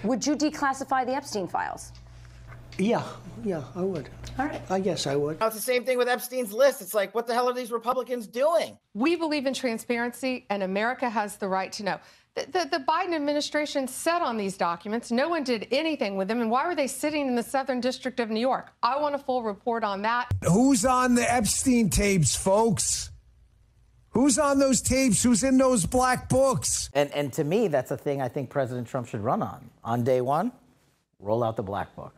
Would you declassify the Epstein files? Yeah, I would. All right. I guess I would. It's the same thing with Epstein's list. It's like, what the hell are these Republicans doing? We believe in transparency, and America has the right to know. The Biden administration sat on these documents. No one did anything with them. And why were they sitting in the Southern District of New York? I want a full report on that. Who's on the Epstein tapes, folks? Who's on those tapes? Who's in those black books? And to me, that's a thing I think President Trump should run on. On day one, roll out the black book.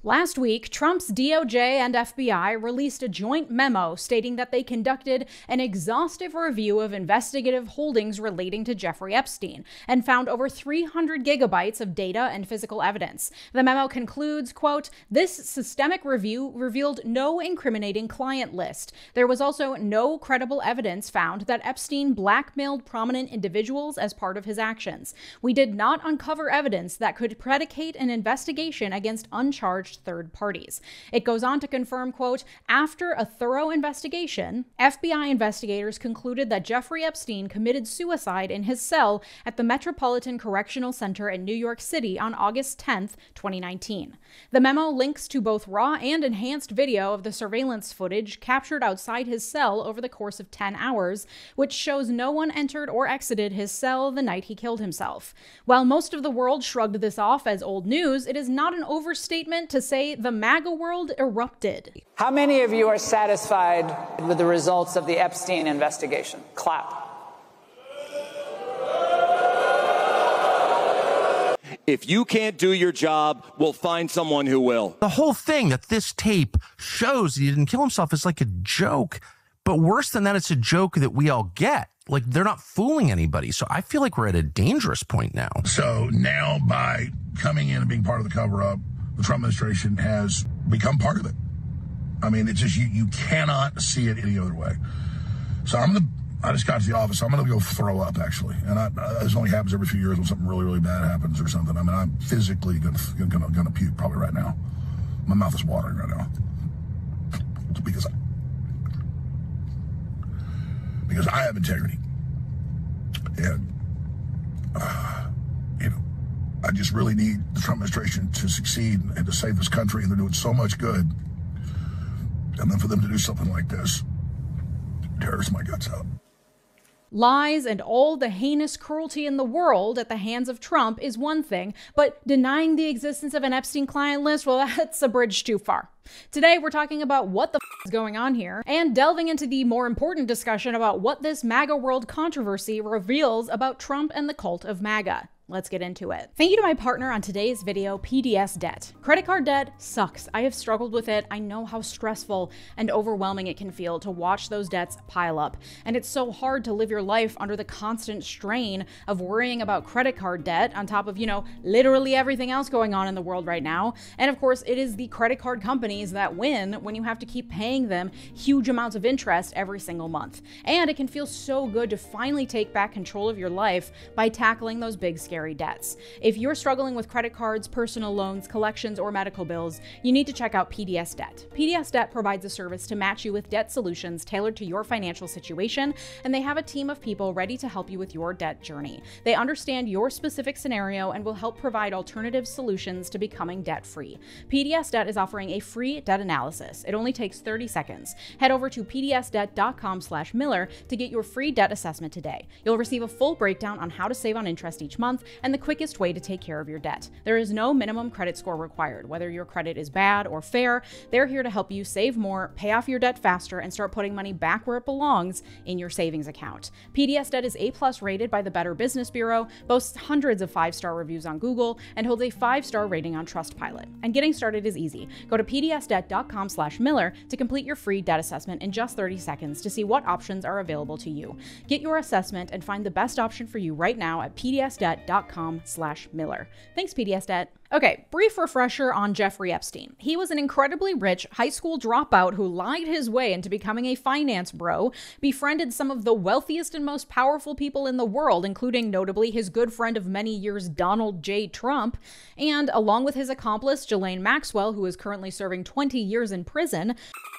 Last week, Trump's DOJ and FBI released a joint memo stating that they conducted an exhaustive review of investigative holdings relating to Jeffrey Epstein and found over 300 gigabytes of data and physical evidence. The memo concludes, quote, "This systemic review revealed no incriminating client list. There was also no credible evidence found that Epstein blackmailed prominent individuals as part of his actions. We did not uncover evidence that could predicate an investigation against uncharged third parties." It goes on to confirm, quote, "After a thorough investigation, FBI investigators concluded that Jeffrey Epstein committed suicide in his cell at the Metropolitan Correctional Center in New York City on August 10th, 2019. The memo links to both raw and enhanced video of the surveillance footage captured outside his cell over the course of 10 hours, which shows no one entered or exited his cell the night he killed himself. While most of the world shrugged this off as old news, it is not an overstatement to say the MAGA world erupted. How many of you are satisfied with the results of the Epstein investigation? Clap. If you can't do your job, we'll find someone who will. The whole thing that this tape shows he didn't kill himself is like a joke. But worse than that, it's a joke that we all get. Like, they're not fooling anybody. So I feel like we're at a dangerous point now. So now by coming in and being part of the cover-up, the Trump administration has become part of it. I mean, it's just, you cannot see it any other way. So I just got to the office. I'm going to go throw up, actually. And this only happens every few years when something really, really bad happens or something. I mean, I'm physically going to puke probably right now. My mouth is watering right now. Because I have integrity. And, I just really need the Trump administration to succeed and to save this country, and they're doing so much good. And then for them to do something like this tears my guts out. Lies and all the heinous cruelty in the world at the hands of Trump is one thing, but denying the existence of an Epstein client list, well, that's a bridge too far. Today, we're talking about what the is going on here and delving into the more important discussion about what this MAGA world controversy reveals about Trump and the cult of MAGA. Let's get into it. Thank you to my partner on today's video, PDS Debt. Credit card debt sucks. I have struggled with it. I know how stressful and overwhelming it can feel to watch those debts pile up. And it's so hard to live your life under the constant strain of worrying about credit card debt on top of, literally everything else going on in the world right now. And of course, it is the credit card companies that win when you have to keep paying them huge amounts of interest every single month. And it can feel so good to finally take back control of your life by tackling those big, scary debts. If you're struggling with credit cards, personal loans, collections, or medical bills, you need to check out PDS Debt. PDS Debt provides a service to match you with debt solutions tailored to your financial situation, and they have a team of people ready to help you with your debt journey. They understand your specific scenario and will help provide alternative solutions to becoming debt-free. PDS Debt is offering a free debt analysis. It only takes 30 seconds. Head over to pdsdebt.com/Miller to get your free debt assessment today. You'll receive a full breakdown on how to save on interest each month and the quickest way to take care of your debt. There is no minimum credit score required. Whether your credit is bad or fair, they're here to help you save more, pay off your debt faster, and start putting money back where it belongs in your savings account. PDS Debt is A+ rated by the Better Business Bureau, boasts hundreds of 5-star reviews on Google, and holds a 5-star rating on Trustpilot. And getting started is easy. Go to pdsdebt.com/Miller to complete your free debt assessment in just 30 seconds to see what options are available to you. Get your assessment and find the best option for you right now at pdsdebt.com/Miller. Thanks, PDS Debt. Okay, brief refresher on Jeffrey Epstein. He was an incredibly rich high school dropout who lied his way into becoming a finance bro, befriended some of the wealthiest and most powerful people in the world, including notably his good friend of many years, Donald J. Trump, and along with his accomplice, Ghislaine Maxwell, who is currently serving 20 years in prison,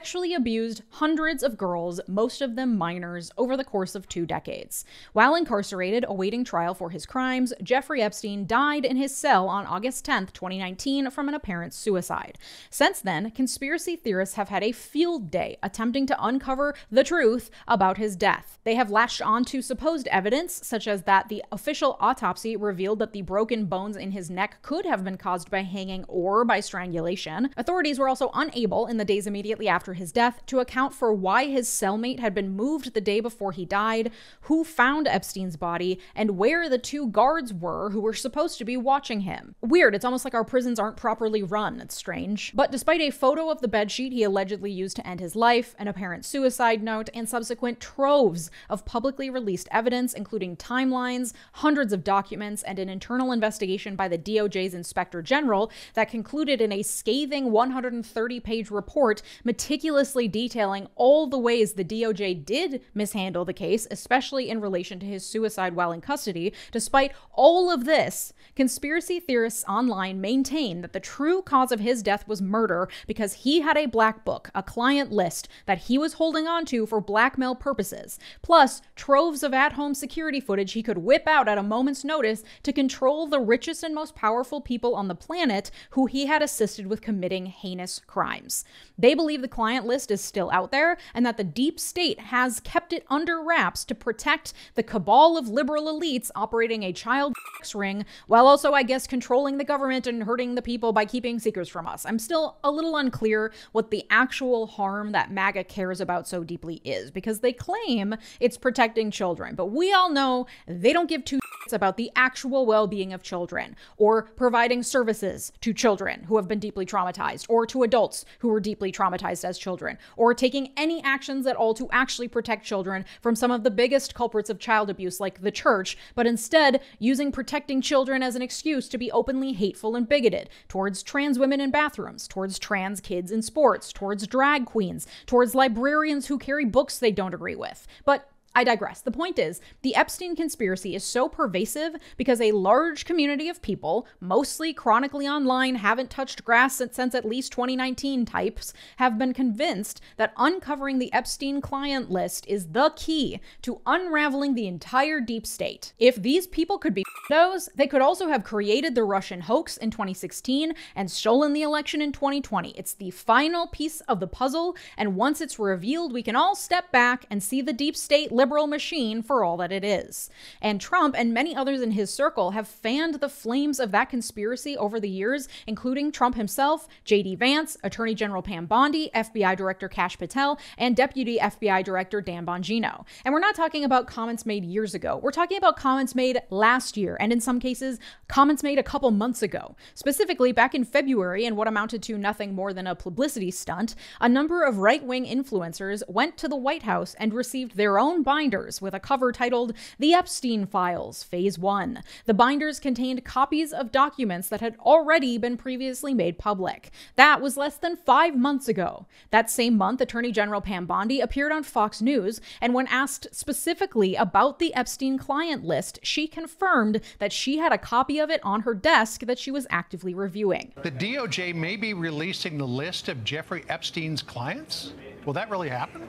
sexually abused hundreds of girls, most of them minors, over the course of 2 decades. While incarcerated, awaiting trial for his crimes, Jeffrey Epstein died in his cell on August 10, 2019, from an apparent suicide. Since then, conspiracy theorists have had a field day attempting to uncover the truth about his death. They have latched onto supposed evidence, such as that the official autopsy revealed that the broken bones in his neck could have been caused by hanging or by strangulation. Authorities were also unable, in the days immediately after his death, to account for why his cellmate had been moved the day before he died, who found Epstein's body, and where the 2 guards were who were supposed to be watching him. Weird, it's almost like our prisons aren't properly run. It's strange. But despite a photo of the bedsheet he allegedly used to end his life, an apparent suicide note, and subsequent troves of publicly released evidence, including timelines, hundreds of documents, and an internal investigation by the DOJ's Inspector General that concluded in a scathing 130-page report meticulously detailing all the ways the DOJ did mishandle the case, especially in relation to his suicide while in custody. Despite all of this, conspiracy theorists online maintain that the true cause of his death was murder because he had a black book, a client list that he was holding on to for blackmail purposes, plus troves of at-home security footage he could whip out at a moment's notice to control the richest and most powerful people on the planet who he had assisted with committing heinous crimes. They believe the client list is still out there and that the deep state has kept it under wraps to protect the cabal of liberal elites operating a child sex ring while also, I guess, controlling the government and hurting the people by keeping secrets from us. I'm still a little unclear what the actual harm that MAGA cares about so deeply is, because they claim it's protecting children, but we all know they don't give 2 shits about the actual well-being of children, or providing services to children who have been deeply traumatized, or to adults who were deeply traumatized as children, or taking any actions at all to actually protect children from some of the biggest culprits of child abuse like the church, but instead using protecting children as an excuse to be openly hateful and bigoted towards trans women in bathrooms, towards trans kids in sports, towards drag queens, towards librarians who carry books they don't agree with. But I digress. The point is, the Epstein conspiracy is so pervasive because a large community of people, mostly chronically online, haven't touched grass since at least 2019 types, have been convinced that uncovering the Epstein client list is the key to unraveling the entire deep state. If these people could be those, they could also have created the Russian hoax in 2016 and stolen the election in 2020. It's the final piece of the puzzle, and once it's revealed, we can all step back and see the deep state liberal machine for all that it is. And Trump and many others in his circle have fanned the flames of that conspiracy over the years, including Trump himself, J.D. Vance, Attorney General Pam Bondi, FBI Director Kash Patel, and Deputy FBI Director Dan Bongino. And we're not talking about comments made years ago. We're talking about comments made last year, and in some cases, comments made a couple months ago. Specifically, back in February, in what amounted to nothing more than a publicity stunt, a number of right-wing influencers went to the White House and received their own binders with a cover titled The Epstein Files, Phase 1. The binders contained copies of documents that had already been previously made public. That was less than 5 months ago. That same month, Attorney General Pam Bondi appeared on Fox News, and when asked specifically about the Epstein client list, she confirmed that she had a copy of it on her desk that she was actively reviewing. The DOJ may be releasing the list of Jeffrey Epstein's clients? Will that really happen?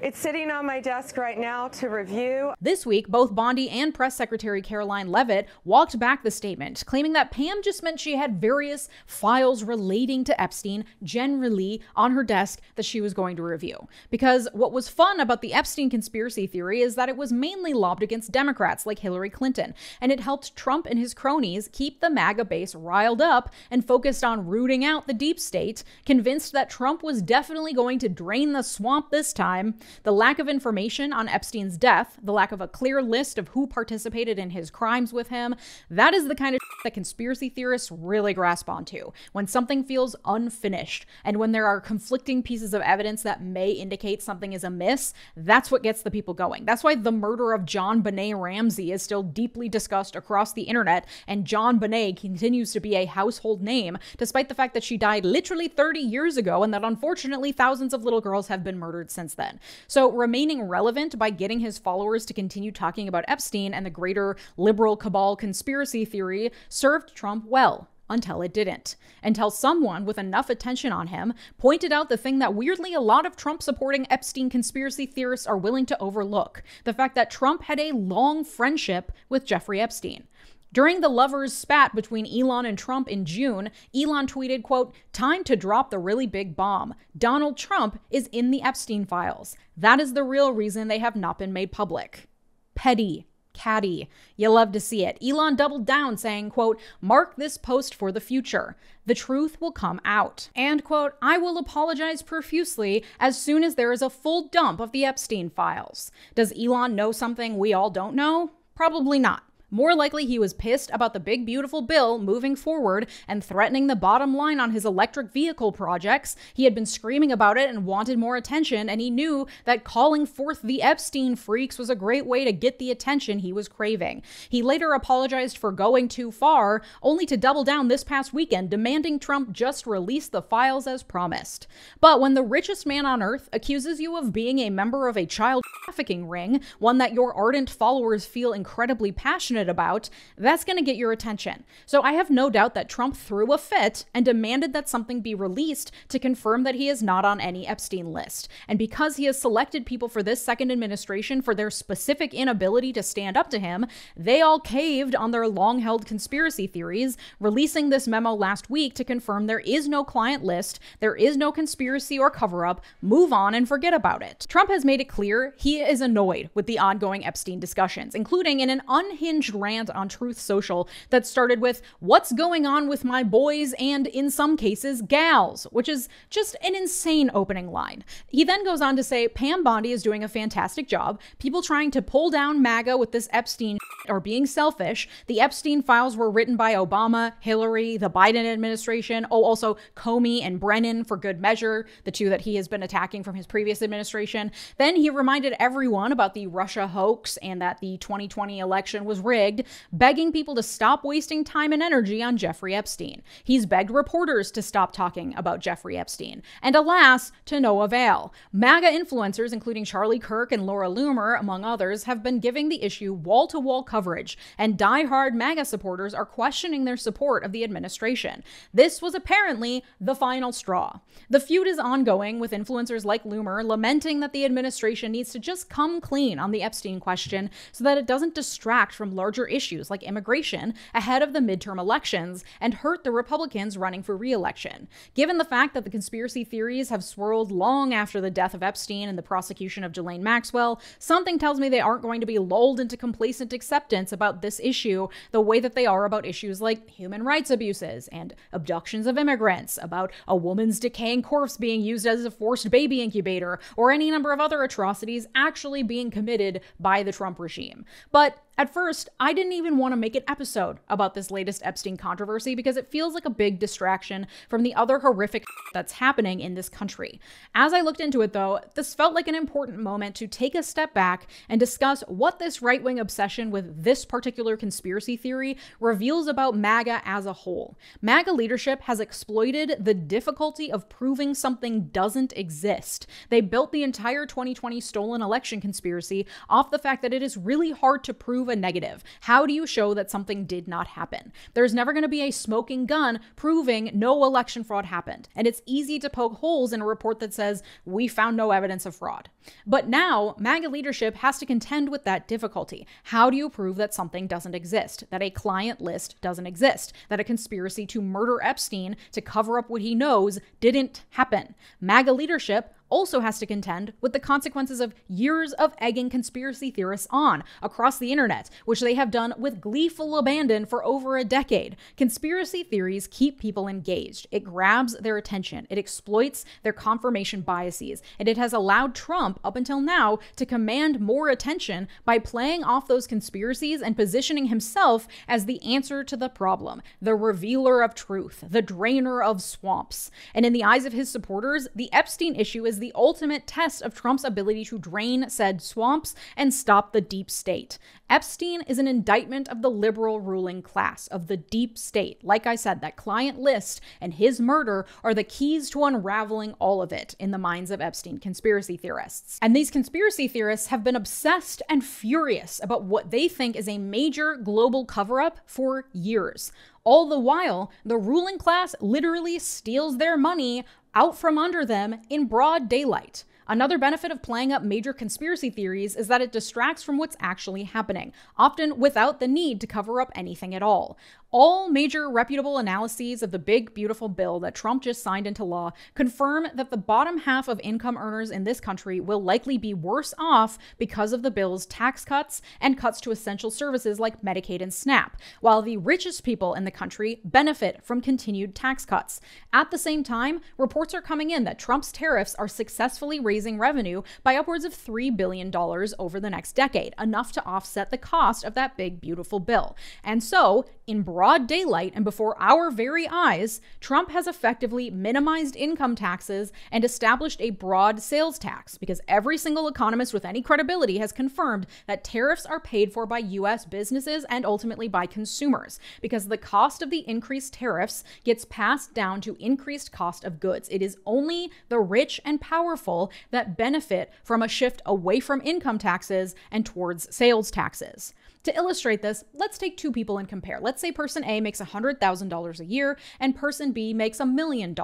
It's sitting on my desk right now to review. This week, both Bondi and Press Secretary Karoline Leavitt walked back the statement, claiming that Pam just meant she had various files relating to Epstein generally on her desk that she was going to review. Because what was fun about the Epstein conspiracy theory is that it was mainly lobbed against Democrats like Hillary Clinton, and it helped Trump and his cronies keep the MAGA base riled up and focused on rooting out the deep state, convinced that Trump was definitely going to drain the swamp this time. The lack of information on Epstein's death, the lack of a clear list of who participated in his crimes with him, that is the kind of that conspiracy theorists really grasp onto. When something feels unfinished, and when there are conflicting pieces of evidence that may indicate something is amiss, that's what gets the people going. That's why the murder of JonBenet Ramsey is still deeply discussed across the internet, and JonBenet continues to be a household name, despite the fact that she died literally 30 years ago, and that unfortunately thousands of little girls have been murdered since then. So remaining relevant by getting his followers to continue talking about Epstein and the greater liberal cabal conspiracy theory served Trump well. until it didn't. Until someone with enough attention on him pointed out the thing that weirdly a lot of Trump-supporting Epstein conspiracy theorists are willing to overlook, the fact that Trump had a long friendship with Jeffrey Epstein. During the lovers' spat between Elon and Trump in June, Elon tweeted, quote, "Time to drop the really big bomb. Donald Trump is in the Epstein files. That is the real reason they have not been made public." Petty. Catty. You love to see it. Elon doubled down saying, quote, "Mark this post for the future. The truth will come out." And, quote, "I will apologize profusely as soon as there is a full dump of the Epstein files." Does Elon know something we all don't know? Probably not. More likely he was pissed about the big beautiful bill moving forward and threatening the bottom line on his electric vehicle projects. He had been screaming about it and wanted more attention, and he knew that calling forth the Epstein freaks was a great way to get the attention he was craving. He later apologized for going too far, only to double down this past weekend, demanding Trump just release the files as promised. But when the richest man on earth accuses you of being a member of a child trafficking ring, one that your ardent followers feel incredibly passionate about, that's going to get your attention. So I have no doubt that Trump threw a fit and demanded that something be released to confirm that he is not on any Epstein list. And because he has selected people for this second administration for their specific inability to stand up to him, they all caved on their long-held conspiracy theories, releasing this memo last week to confirm there is no client list, there is no conspiracy or cover-up, move on and forget about it. Trump has made it clear he is annoyed with the ongoing Epstein discussions, including in an unhinged rant on Truth Social that started with, "What's going on with my boys and, in some cases, gals?" which is just an insane opening line. He then goes on to say, Pam Bondi is doing a fantastic job. People trying to pull down MAGA with this Epstein are being selfish. The Epstein files were written by Obama, Hillary, the Biden administration, also Comey and Brennan for good measure, the two that he has been attacking from his previous administration. Then he reminded everyone about the Russia hoax and that the 2020 election was rigged, begging people to stop wasting time and energy on Jeffrey Epstein. He's begged reporters to stop talking about Jeffrey Epstein. And alas, to no avail. MAGA influencers, including Charlie Kirk and Laura Loomer, among others, have been giving the issue wall-to-wall coverage, and die-hard MAGA supporters are questioning their support of the administration. This was apparently the final straw. The feud is ongoing, with influencers like Loomer lamenting that the administration needs to just come clean on the Epstein question so that it doesn't distract from larger issues like immigration ahead of the midterm elections and hurt the Republicans running for re-election. Given the fact that the conspiracy theories have swirled long after the death of Epstein and the prosecution of Ghislaine Maxwell, something tells me they aren't going to be lulled into complacent acceptance about this issue the way that they are about issues like human rights abuses and abductions of immigrants, about a woman's decaying corpse being used as a forced baby incubator, or any number of other atrocities actually being committed by the Trump regime. But at first, I didn't even want to make an episode about this latest Epstein controversy because it feels like a big distraction from the other horrific that's happening in this country. As I looked into it, though, this felt like an important moment to take a step back and discuss what this right-wing obsession with this particular conspiracy theory reveals about MAGA as a whole. MAGA leadership has exploited the difficulty of proving something doesn't exist. They built the entire 2020 stolen election conspiracy off the fact that it is really hard to prove a negative. How do you show that something did not happen? There's never going to be a smoking gun proving no election fraud happened. And it's easy to poke holes in a report that says, we found no evidence of fraud. But now, MAGA leadership has to contend with that difficulty. How do you prove that something doesn't exist? That a client list doesn't exist? That a conspiracy to murder Epstein to cover up what he knows didn't happen? MAGA leadership also has to contend with the consequences of years of egging conspiracy theorists on across the internet, which they have done with gleeful abandon for over a decade. Conspiracy theories keep people engaged. It grabs their attention. It exploits their confirmation biases. And it has allowed Trump, up until now, to command more attention by playing off those conspiracies and positioning himself as the answer to the problem, the revealer of truth, the drainer of swamps. And in the eyes of his supporters, the Epstein issue is the ultimate test of Trump's ability to drain said swamps and stop the deep state. Epstein is an indictment of the liberal ruling class, of the deep state. Like I said, that client list and his murder are the keys to unraveling all of it in the minds of Epstein conspiracy theorists. And these conspiracy theorists have been obsessed and furious about what they think is a major global cover-up for years. All the while, the ruling class literally steals their money out from under them in broad daylight. Another benefit of playing up major conspiracy theories is that it distracts from what's actually happening, often without the need to cover up anything at all. All major reputable analyses of the big, beautiful bill that Trump just signed into law confirm that the bottom half of income earners in this country will likely be worse off because of the bill's tax cuts and cuts to essential services like Medicaid and SNAP, while the richest people in the country benefit from continued tax cuts. At the same time, reports are coming in that Trump's tariffs are successfully raising revenue by upwards of $3 billion over the next decade, enough to offset the cost of that big, beautiful bill. And so, in broad daylight and before our very eyes, Trump has effectively minimized income taxes and established a broad sales tax, because every single economist with any credibility has confirmed that tariffs are paid for by U.S. businesses and ultimately by consumers, because the cost of the increased tariffs gets passed down to increased cost of goods. It is only the rich and powerful that benefit from a shift away from income taxes and towards sales taxes. To illustrate this, let's take two people and compare. Let's say person A makes $100,000 a year and person B makes $1 million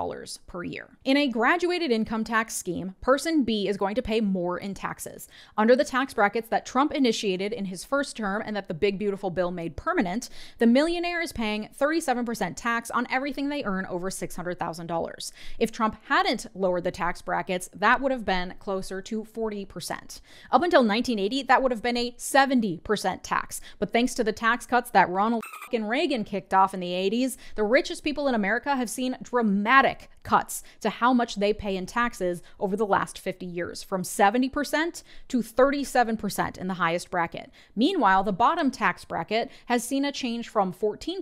per year. In a graduated income tax scheme, person B is going to pay more in taxes. Under the tax brackets that Trump initiated in his first term and that the big beautiful bill made permanent, the millionaire is paying 37% tax on everything they earn over $600,000. If Trump hadn't lowered the tax brackets, that would have been closer to 40%. Up until 1980, that would have been a 70% tax. But thanks to the tax cuts that Ronald Reagan kicked off in the 80s, the richest people in America have seen dramatic cuts to how much they pay in taxes over the last 50 years, from 70% to 37% in the highest bracket. Meanwhile, the bottom tax bracket has seen a change from 14%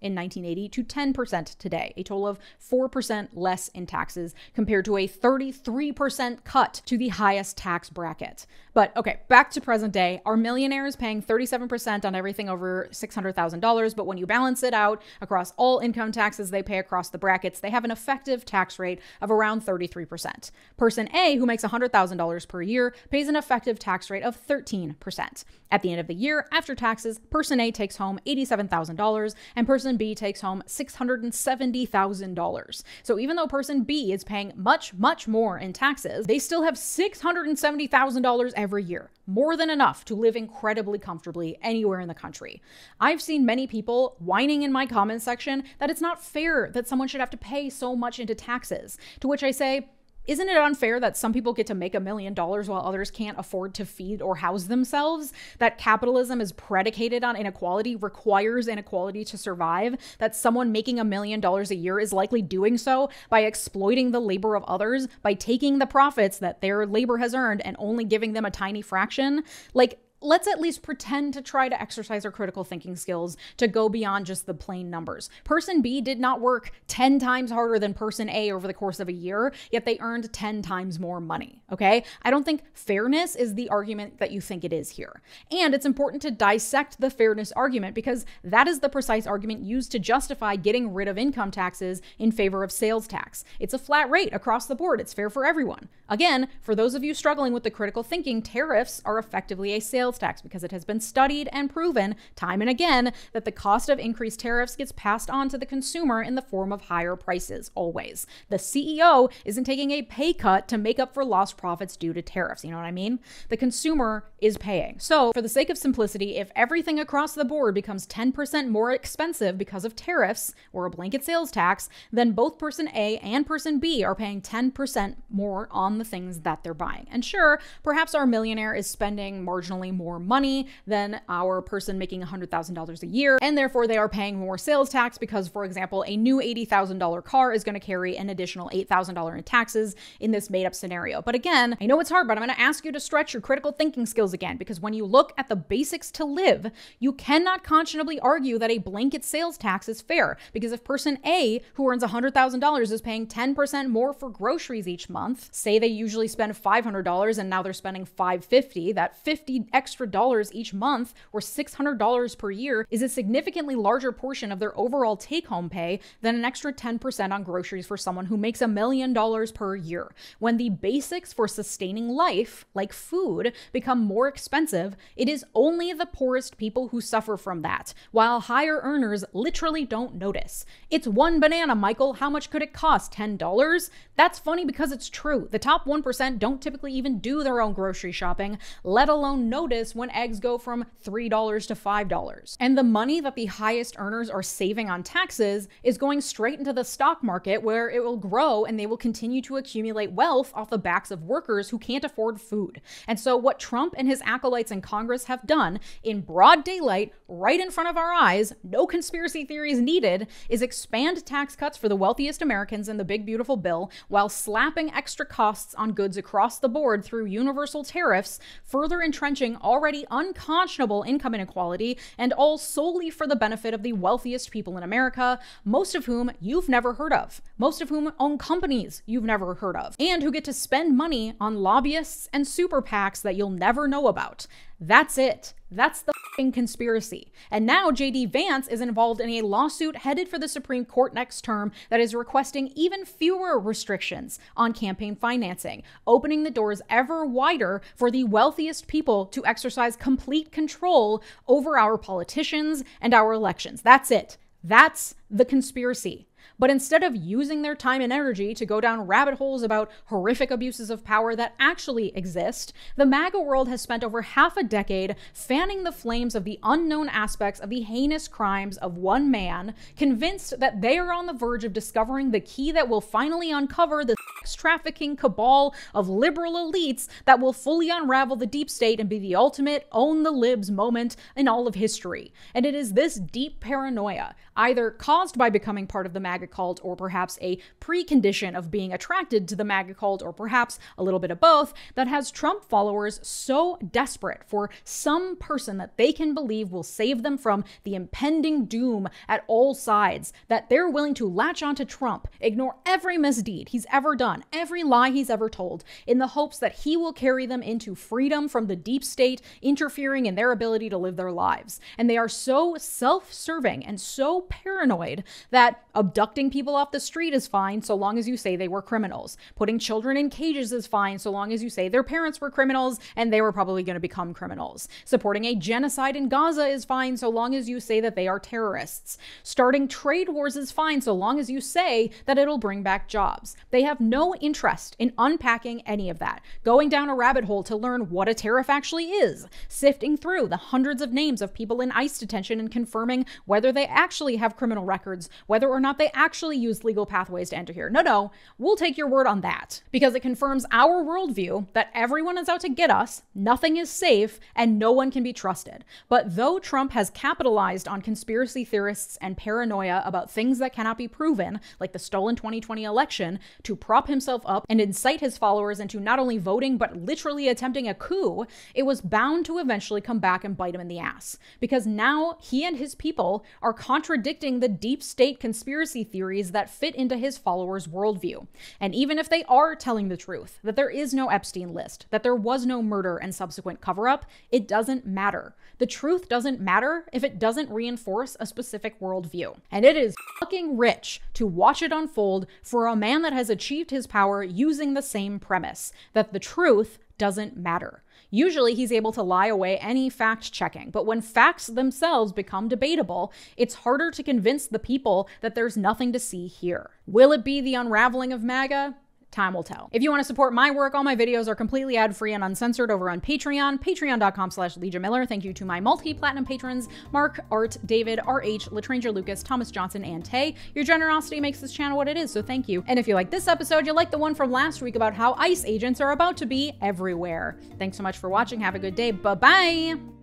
in 1980 to 10% today, a total of 4% less in taxes compared to a 33% cut to the highest tax bracket. But okay, back to present day. Our millionaire is paying 37% on everything over $600,000, but when you balance it out across all income taxes they pay across the brackets, they have an effective tax rate of around 33%. Person A, who makes $100,000 per year, pays an effective tax rate of 13%. At the end of the year, after taxes, person A takes home $87,000 and person B takes home $670,000. So even though person B is paying much, much more in taxes, they still have $670,000 every year, more than enough to live incredibly comfortably anywhere in the country. I've seen many people whining in my comment section that it's not fair that someone should have to pay so much into taxes, to which I say, isn't it unfair that some people get to make $1 million while others can't afford to feed or house themselves? That capitalism is predicated on inequality, requires inequality to survive? That someone making $1 million a year is likely doing so by exploiting the labor of others, by taking the profits that their labor has earned and only giving them a tiny fraction? Like, let's at least pretend to try to exercise our critical thinking skills to go beyond just the plain numbers. Person B did not work 10 times harder than person A over the course of a year, yet they earned 10 times more money, okay? I don't think fairness is the argument that you think it is here. And it's important to dissect the fairness argument because that is the precise argument used to justify getting rid of income taxes in favor of sales tax. It's a flat rate across the board. It's fair for everyone. Again, for those of you struggling with the critical thinking, tariffs are effectively a sales tax because it has been studied and proven time and again that the cost of increased tariffs gets passed on to the consumer in the form of higher prices, always. The CEO isn't taking a pay cut to make up for lost profits due to tariffs, you know what I mean? The consumer is paying. So, for the sake of simplicity, if everything across the board becomes 10% more expensive because of tariffs or a blanket sales tax, then both person A and person B are paying 10% more on the things that they're buying. And sure, perhaps our millionaire is spending marginally more money than our person making $100,000 a year, and therefore they are paying more sales tax because, for example, a new $80,000 car is going to carry an additional $8,000 in taxes in this made-up scenario. But again, I know it's hard, but I'm going to ask you to stretch your critical thinking skills again, because when you look at the basics to live, you cannot conscionably argue that a blanket sales tax is fair, because if person A, who earns $100,000, is paying 10% more for groceries each month, say they usually spend $500 and now they're spending $550, that $50 extra dollars each month, or $600 per year, is a significantly larger portion of their overall take-home pay than an extra 10% on groceries for someone who makes $1 million per year. When the basics for sustaining life, like food, become more expensive, it is only the poorest people who suffer from that, while higher earners literally don't notice. It's one banana, Michael. How much could it cost? $10? That's funny because it's true. The top 1% don't typically even do their own grocery shopping, let alone notice when eggs go from $3 to $5. And the money that the highest earners are saving on taxes is going straight into the stock market, where it will grow and they will continue to accumulate wealth off the backs of workers who can't afford food. And so what Trump and his acolytes in Congress have done in broad daylight, right in front of our eyes, no conspiracy theories needed, is expand tax cuts for the wealthiest Americans in the big beautiful bill, while slapping extra costs on goods across the board through universal tariffs, further entrenching already unconscionable income inequality, and all solely for the benefit of the wealthiest people in America, most of whom you've never heard of, most of whom own companies you've never heard of, and who get to spend money on lobbyists and super PACs that you'll never know about. That's it. That's the f***ing conspiracy. And now J.D. Vance is involved in a lawsuit headed for the Supreme Court next term that is requesting even fewer restrictions on campaign financing, opening the doors ever wider for the wealthiest people to exercise complete control over our politicians and our elections. That's it. That's the conspiracy. But instead of using their time and energy to go down rabbit holes about horrific abuses of power that actually exist, the MAGA world has spent over half a decade fanning the flames of the unknown aspects of the heinous crimes of one man, convinced that they are on the verge of discovering the key that will finally uncover the sex trafficking cabal of liberal elites that will fully unravel the deep state and be the ultimate own the libs moment in all of history. And it is this deep paranoia, either caused by becoming part of the MAGA cult, or perhaps a precondition of being attracted to the MAGA cult, or perhaps a little bit of both, that has Trump followers so desperate for some person that they can believe will save them from the impending doom at all sides, that they're willing to latch onto Trump, ignore every misdeed he's ever done, every lie he's ever told, in the hopes that he will carry them into freedom from the deep state interfering in their ability to live their lives. And they are so self-serving and so paranoid that abducting people off the street is fine so long as you say they were criminals. Putting children in cages is fine so long as you say their parents were criminals and they were probably going to become criminals. Supporting a genocide in Gaza is fine so long as you say that they are terrorists. Starting trade wars is fine so long as you say that it'll bring back jobs. They have no interest in unpacking any of that, going down a rabbit hole to learn what a tariff actually is, sifting through the hundreds of names of people in ICE detention and confirming whether they actually have criminal records, whether or not they actually use legal pathways to enter here. No, we'll take your word on that, because it confirms our worldview that everyone is out to get us, nothing is safe, and no one can be trusted. But though Trump has capitalized on conspiracy theorists and paranoia about things that cannot be proven, like the stolen 2020 election, to prop himself up and incite his followers into not only voting but literally attempting a coup, it was bound to eventually come back and bite him in the ass. Because now he and his people are contradicting the deep state conspiracy theories that fit into his followers' worldview. And even if they are telling the truth, that there is no Epstein list, that there was no murder and subsequent cover-up, it doesn't matter. The truth doesn't matter if it doesn't reinforce a specific worldview. And it is fucking rich to watch it unfold for a man that has achieved his power using the same premise, that the truth doesn't matter. Usually he's able to lie away any fact-checking, but when facts themselves become debatable, it's harder to convince the people that there's nothing to see here. Will it be the unraveling of MAGA? Time will tell. If you want to support my work, all my videos are completely ad-free and uncensored over on Patreon, patreon.com/Leeja Miller. Thank you to my multi-platinum patrons, Mark, Art, David, RH, Latranger Lucas, Thomas Johnson, and Tay. Your generosity makes this channel what it is, so thank you. And if you like this episode, you'll like the one from last week about how ICE agents are about to be everywhere. Thanks so much for watching. Have a good day. Bye-bye.